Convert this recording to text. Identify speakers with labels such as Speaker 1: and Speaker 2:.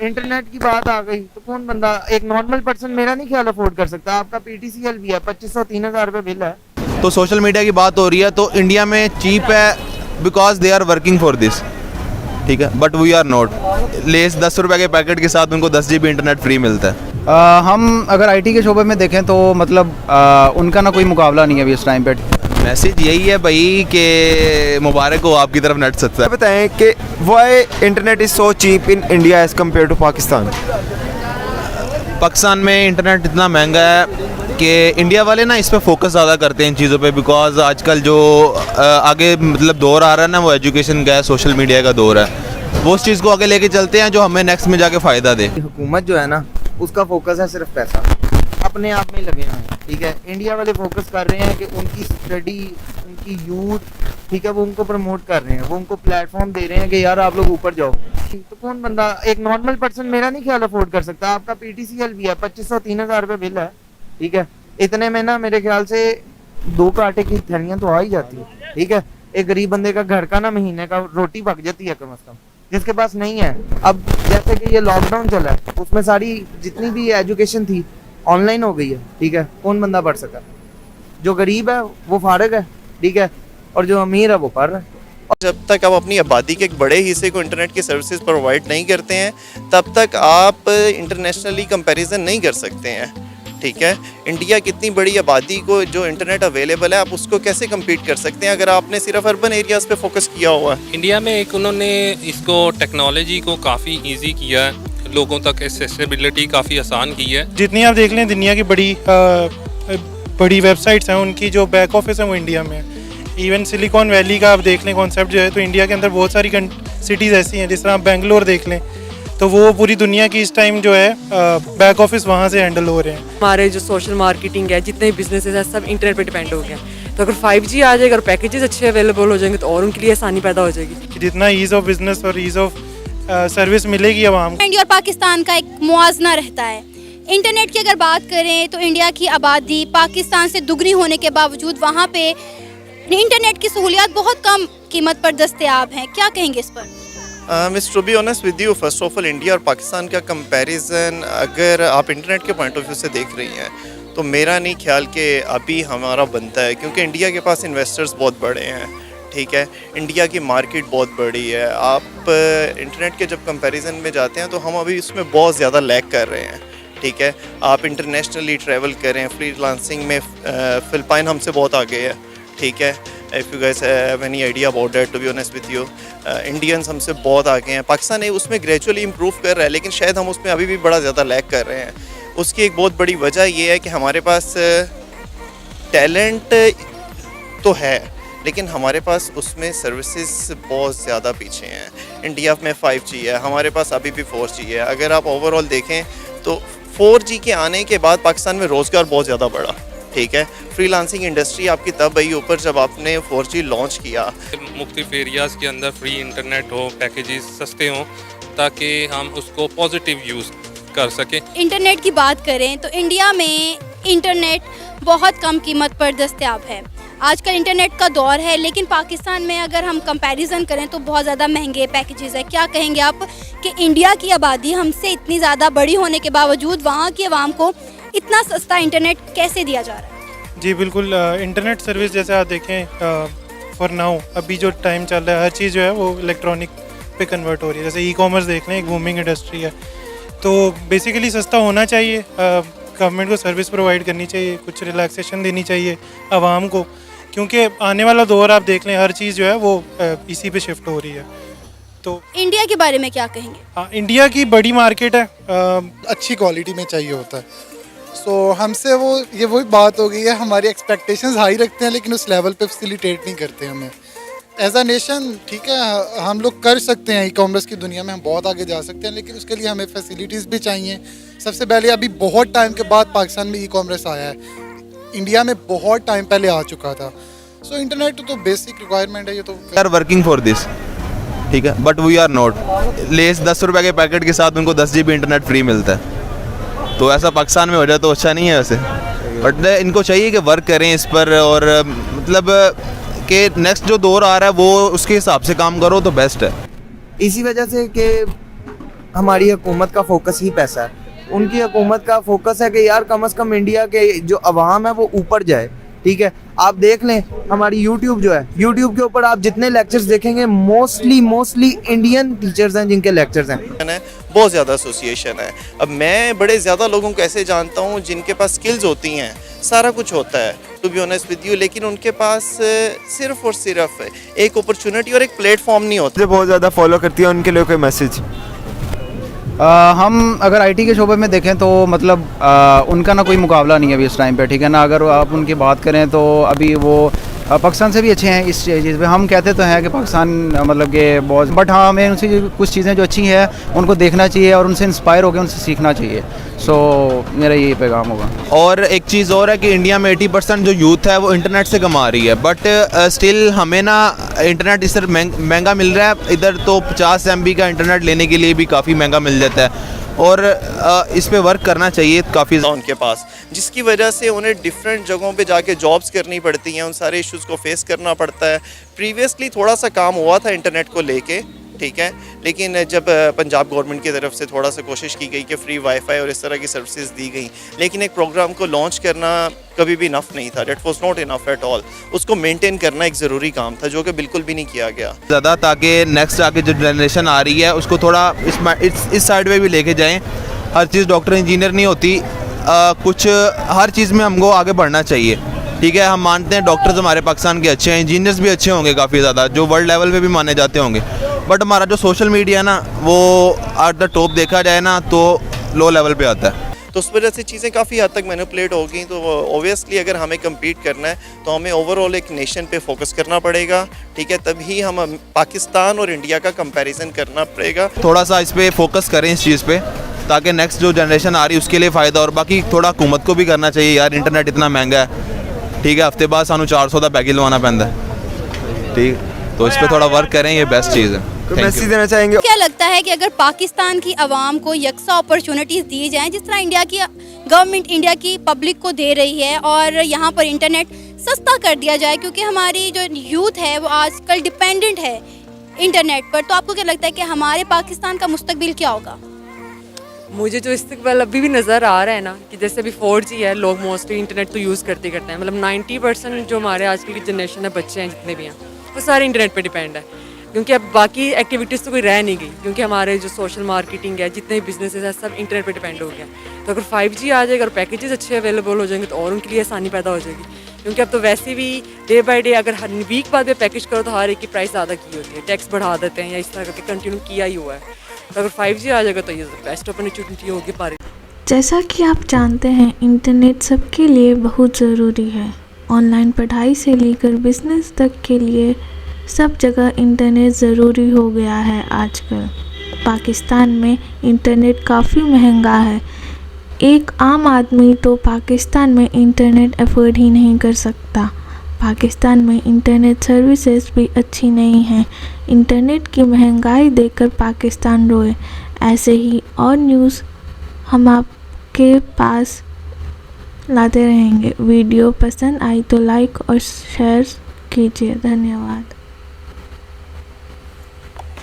Speaker 1: Internet की बात आ गई तो कौन बंदा, एक नॉर्मल पर्सन मेरा नहीं ख्याल अफोर्ड कर सकता। आपका पीटीसीएल भी है, 2500-3000 रुपये बिल है।
Speaker 2: तो सोशल मीडिया की बात हो रही है तो इंडिया में चीप है because they are working for this, ठीक है, but we are not. Less 10 रुपये के पैकेट के साथ उनको 10 GB इंटरनेट फ्री मिलता है।
Speaker 3: हम अगर आईटी के शोबे में देखें तो मतलब उनका ना कोई मुकाबला नहीं है अभी इस टाइम पे।
Speaker 2: मैसेज यही है भाई कि मुबारक हो, आपकी तरफ नेट सस्ता है।
Speaker 4: बताएं कि why internet is so cheap in India as compare to Pakistan.
Speaker 2: Pakistan में इंटरनेट इतना महंगा है कि इंडिया वाले ना इस पे फोकस ज़्यादा करते हैं इन चीज़ों पे, बिकॉज आजकल जो आगे मतलब दौर आ रहा है ना वो एजुकेशन का है, सोशल मीडिया का दौर है, वो उस चीज़ को आगे लेके चलते हैं जो हमें नेक्स्ट में जाके फ़ायदा दे।
Speaker 1: हुकूमत जो है ना उसका फोकस है सिर्फ पैसा, अपने आप में लगे हुए हैं, ठीक है। इंडिया वाले फोकस कर रहे हैं कि उनकी स्टडी, उनकी यूथ, ठीक है, वो उनको प्रमोट कर रहे हैं, वो उनको प्लेटफॉर्म दे रहे हैं कि यार आप लोग ऊपर जाओ। तो कौन बंदा, एक नॉर्मल पर्सन मेरा नहीं ख्याल अफोर्ड कर सकता। आपका पीटीसीएल भी है, 2500-3000 रुपये बिल है, ठीक है। इतने में ना मेरे ख्याल से 2 आटे की थैलियाँ तो आ ही जाती है, ठीक है। एक गरीब बंदे का घर का ना महीने का रोटी पक जाती है कम से कम, जिसके पास नहीं है। अब जैसे कि ये लॉकडाउन चला है उसमें सारी जितनी भी एजुकेशन थी ऑनलाइन हो गई है, ठीक है। कौन बंदा पढ़ सका? जो गरीब है वो फारिग है, ठीक है, और जो अमीर है वो पढ़ रहा है।
Speaker 5: जब तक आप अपनी आबादी के एक बड़े हिस्से को इंटरनेट की सर्विसेज प्रोवाइड नहीं करते हैं तब तक आप इंटरनेशनली कंपैरिजन नहीं कर सकते हैं, ठीक है। इंडिया की इतनी बड़ी आबादी को जो इंटरनेट अवेलेबल है आप उसको कैसे compete कर सकते हैं अगर आपने सिर्फ अर्बन एरियाज़ पे फोकस किया हुआ है।
Speaker 6: इंडिया में एक उन्होंने इसको टेक्नोलॉजी को काफ़ी इजी किया है, लोगों तक एक्सेसिबिलिटी काफ़ी आसान की है।
Speaker 7: जितनी आप देख लें दुनिया की बड़ी वेबसाइट्स हैं उनकी जो बैक ऑफिस है वो इंडिया में है। इवन सिलिकॉन वैली का आप देख लें कॉन्सेप्ट जो है तो इंडिया के अंदर बहुत सारी सिटीज़ ऐसी हैं, जिस तरह आप बेंगलोर देख लें तो वो पूरी दुनिया की इस टाइम जो है बैक ऑफिस वहाँ से हैंडल हो रहे हैं।
Speaker 8: हमारे जो सोशल मार्केटिंग है, जितने भी बिजनेसेस हैं, सब इंटरनेट पे डिपेंड हो गए हैं। तो अगर 5G आ जाएगा और पैकेजेस अच्छे अवेलेबल हो जाएंगे तो और उनके लिए आसानी पैदा हो जाएगी
Speaker 7: कि जितना ईज़ ऑफ बिजनेस और ईज़ ऑफ सर्विस मिलेगी आवाम को।
Speaker 9: इंडिया और पाकिस्तान का एक मुआवजना रहता है। इंटरनेट की अगर बात करें तो इंडिया की आबादी पाकिस्तान से दुगनी होने के बावजूद वहाँ पे इंटरनेट की सहूलियात बहुत कम कीमत पर दस्तयाब हैं। क्या कहेंगे इस पर?
Speaker 5: Miss to be honest with you, first of all India और पाकिस्तान का कंपैरिजन अगर आप इंटरनेट के पॉइंट ऑफ व्यू से देख रही हैं तो मेरा नहीं ख्याल कि अभी हमारा बनता है, क्योंकि इंडिया के पास इन्वेस्टर्स बहुत बड़े हैं, ठीक है। इंडिया की मार्केट बहुत बड़ी है। आप इंटरनेट के जब कंपैरिजन में जाते हैं तो हम अभी उसमें बहुत ज़्यादा लैग कर रहे हैं, ठीक है। आप इंटरनेशनली ट्रैवल करें, फ्रीलांसिंग में फिलिपाइन हमसे बहुत आगे है, ठीक है। If you guys have any idea about that, to be honest with you, Indians हमसे बहुत आगे हैं। पाकिस्तान उसमें ग्रेजुअली इम्प्रूव कर रहा है लेकिन शायद हम उसमें अभी भी बड़ा ज़्यादा लैग कर रहे हैं। उसकी एक बहुत बड़ी वजह ये है कि हमारे पास टैलेंट तो है लेकिन हमारे पास उसमें सर्विसेज बहुत ज़्यादा पीछे हैं। इंडिया में 5G है, हमारे पास अभी भी 4G है। अगर आप ओवरऑल देखें तो 4G के आने के बाद पाकिस्तान में रोज़गार बहुत ज़्यादा बढ़ा, ठीक है। फ्रीलांसिंग इंडस्ट्री आपकी तब आई ऊपर जब आपने 4G लॉन्च किया।
Speaker 6: मुख्तलिफ एरियाज़ के अंदर फ्री इंटरनेट हो, पैकेजेस सस्ते हों ताकि हम उसको पॉजिटिव यूज़ कर सकें।
Speaker 9: इंटरनेट की बात करें तो इंडिया में इंटरनेट बहुत कम कीमत पर दस्तयाब है। आजकल इंटरनेट का दौर है लेकिन पाकिस्तान में अगर हम कंपैरिजन करें तो बहुत ज़्यादा महंगे पैकेजेस है। क्या कहेंगे आप कि इंडिया की आबादी हमसे इतनी ज़्यादा बड़ी होने के बावजूद वहाँ की आवाम को इतना सस्ता इंटरनेट कैसे दिया जा रहा है?
Speaker 7: जी बिल्कुल, इंटरनेट सर्विस जैसे आप देखें फॉर नाउ अभी जो टाइम चल रहा है हर चीज़ जो है वो इलेक्ट्रॉनिक पे कन्वर्ट हो रही है। जैसे ई-कॉमर्स देख लें, एक बूमिंग इंडस्ट्री है, तो बेसिकली सस्ता होना चाहिए। गवर्नमेंट को सर्विस प्रोवाइड करनी चाहिए, कुछ रिलैक्सेशन देनी चाहिए आवाम को, क्योंकि आने वाला दौर आप देख लें हर चीज़ जो है वो इसी पे शिफ्ट हो रही है। तो
Speaker 9: इंडिया के बारे में क्या कहेंगे?
Speaker 7: हाँ, इंडिया की बड़ी मार्केट है,
Speaker 10: अच्छी क्वालिटी में चाहिए होता है। सो हमसे ये वही बात हो गई है, हमारी एक्सपेक्टेशंस हाई रखते हैं लेकिन उस लेवल पे फैसिलिटेट नहीं करते हमें एज अ नेशन, ठीक है। हम लोग कर सकते हैं, ई कॉमर्स की दुनिया में हम बहुत आगे जा सकते हैं लेकिन उसके लिए हमें फैसिलिटीज़ भी चाहिए। सबसे पहले अभी बहुत टाइम के बाद पाकिस्तान में ई कॉमर्स आया है, इंडिया में बहुत टाइम पहले आ चुका था। सो इंटरनेट तो बेसिक रिक्वायरमेंट है, ये तो
Speaker 2: आर वर्किंग फॉर दिस, ठीक है, but we are not. Less 10 रुपये के पैकेट के साथ उनको 10 GB इंटरनेट फ्री मिलता है, तो ऐसा पाकिस्तान में हो जाए तो अच्छा नहीं है वैसे। बट इनको चाहिए कि वर्क करें इस पर, और मतलब कि नेक्स्ट जो दौर आ रहा है वो उसके हिसाब से काम करो तो बेस्ट है।
Speaker 1: इसी वजह से कि हमारी हुकूमत का फोकस ही पैसा है। उनकी हुकूमत का फोकस है कि यार कम से कम इंडिया के जो अवाम है वो ऊपर जाए, ठीक है। आप देख लें हमारी यूट्यूब जो है, यूट्यूब के ऊपर आप जितने लेक्चर्स देखेंगे मोस्टली इंडियन टीचर्स हैं जिनके लेक्चर्स हैं।
Speaker 5: बहुत ज़्यादा एसोसिएशन है। अब मैं बड़े ज़्यादा लोगों को ऐसे जानता हूँ जिनके पास स्किल्स होती हैं, सारा कुछ होता है to be honest with you, लेकिन उनके पास सिर्फ और सिर्फ एक अपॉर्चुनिटी और एक प्लेटफॉर्म नहीं होता।
Speaker 4: जो बहुत ज़्यादा फॉलो करती है उनके लिए कोई मैसेज?
Speaker 3: हम अगर आईटी के शोबे में देखें तो मतलब उनका ना कोई मुकाबला नहीं है अभी इस टाइम पे, ठीक है ना। अगर आप उनकी बात करें तो अभी वो पाकिस्तान से भी अच्छे हैं इस चीज़ पे। हम कहते तो हैं कि पाकिस्तान मतलब कि बहुत, बट हाँ हमें उनसे कुछ चीज़ें जो अच्छी हैं उनको देखना चाहिए और उनसे इंस्पायर होकर उनसे सीखना चाहिए। सो मेरा यही पैगाम होगा।
Speaker 2: और एक चीज़ और है कि इंडिया में 80% जो यूथ है वो इंटरनेट से कमा रही है, बट स्टिल हमें ना इंटरनेट इस तरह महंगा मिल रहा है। इधर तो 50 MB का इंटरनेट लेने के लिए भी काफ़ी महंगा मिल जाता है और इस पे वर्क करना चाहिए काफ़ी
Speaker 5: उनके पास, जिसकी वजह से उन्हें डिफरेंट जगहों पे जाके जॉब्स करनी पड़ती हैं, उन सारे इश्यूज़ को फेस करना पड़ता है। प्रीवियसली थोड़ा सा काम हुआ था इंटरनेट को लेके, ठीक है, लेकिन जब पंजाब गवर्नमेंट की तरफ से थोड़ा सा कोशिश की गई कि फ्री वाईफाई और इस तरह की सर्विसेज दी गई, लेकिन एक प्रोग्राम को लॉन्च करना कभी भी इनफ नहीं था। Date was not enough at all. उसको मेंटेन करना एक ज़रूरी काम था जो कि बिल्कुल भी नहीं किया गया
Speaker 2: ज़्यादा, ताकि नेक्स्ट आके जो जनरेशन आ रही है उसको थोड़ा इस साइड में भी लेके जाएं। हर चीज़ डॉक्टर इंजीनियर नहीं होती, कुछ हर चीज़ में हमको आगे बढ़ना चाहिए, ठीक है। हम मानते हैं डॉक्टर्स हमारे पाकिस्तान के अच्छे हैं, इंजीनियर्स भी अच्छे होंगे काफ़ी ज़्यादा, जो वर्ल्ड लेवल पे भी माने जाते होंगे, बट हमारा जो सोशल मीडिया ना वो एट द टॉप देखा जाए ना तो लो लेवल पे आता है।
Speaker 5: तो उस वजह से चीज़ें काफ़ी हद तक मैनिपुलेट हो गई। तो ओबियसली अगर हमें कम्पीट करना है तो हमें ओवरऑल एक नेशन पे फोकस करना पड़ेगा, ठीक है, तभी हम पाकिस्तान और इंडिया का कंपैरिजन करना पड़ेगा।
Speaker 2: थोड़ा सा इस पर फोकस करें इस चीज़ पे, ताकि नेक्स्ट जो जनरेशन आ रही है उसके लिए फ़ायदा। और बाकी थोड़ा हुकूमत को भी करना चाहिए यार, इंटरनेट इतना महंगा है, ठीक है, हफ्ते बाद सानू 400 का पैकेज लवाना पैंदा है, ठीक, तो इस पर थोड़ा वर्क करें, ये बेस्ट चीज़ है।
Speaker 4: मैसेज देना चाहेंगे?
Speaker 9: क्या लगता है कि अगर पाकिस्तान की आवाम को यकसा अपॉर्चुनिटीज़ दी जाएं जिस तरह इंडिया की गवर्नमेंट इंडिया की पब्लिक को दे रही है, और यहाँ पर इंटरनेट सस्ता कर दिया जाए, क्योंकि हमारी जो यूथ है वो आजकल डिपेंडेंट है इंटरनेट पर, तो आपको क्या लगता है कि हमारे पाकिस्तान का मुस्तकबिल क्या होगा?
Speaker 8: मुझे जो इस्तिकबाल अभी भी नज़र आ रहा है ना कि जैसे अभी 4G है, लोग मोस्टली इंटरनेट तो यूज़ करते हैं, मतलब 90% जो हमारे आजकल की जनरेशन है, बच्चे हैं जितने भी हैं, वो सारे इंटरनेट पे डिपेंड है, क्योंकि अब बाकी एक्टिविटीज़ तो कोई रह नहीं गई, क्योंकि हमारे जो सोशल मार्केटिंग है, जितने भी बिजनेसेस है, सब इंटरनेट पे डिपेंड हो गया। तो अगर 5G आ जाएगा और पैकेजेस अच्छे अवेलेबल हो जाएंगे तो और उनके लिए आसानी पैदा हो जाएगी, क्योंकि अब तो वैसे भी डे बाय डे अगर हर वीक बाद में पैकेज करो तो हर एक की प्राइस ज़्यादा की होती है, टैक्स बढ़ा देते हैं या इस तरह करके कंटिन्यू किया ही हुआ है। तो अगर 5G आ जाएगा तो ये बेस्ट अपॉर्चुनिटी होगी पारी।
Speaker 11: जैसा कि आप जानते हैं इंटरनेट सबके लिए बहुत ज़रूरी है। ऑनलाइन पढ़ाई से लेकर बिजनेस तक के लिए सब जगह इंटरनेट ज़रूरी हो गया है आजकल। पाकिस्तान में इंटरनेट काफ़ी महंगा है। एक आम आदमी तो पाकिस्तान में इंटरनेट अफोर्ड ही नहीं कर सकता। पाकिस्तान में इंटरनेट सर्विसेज भी अच्छी नहीं हैं। इंटरनेट की महंगाई देखकर पाकिस्तान रोए। ऐसे ही और न्यूज़ हम आपके पास लाते रहेंगे। वीडियो पसंद आई तो लाइक और शेयर कीजिए। धन्यवाद।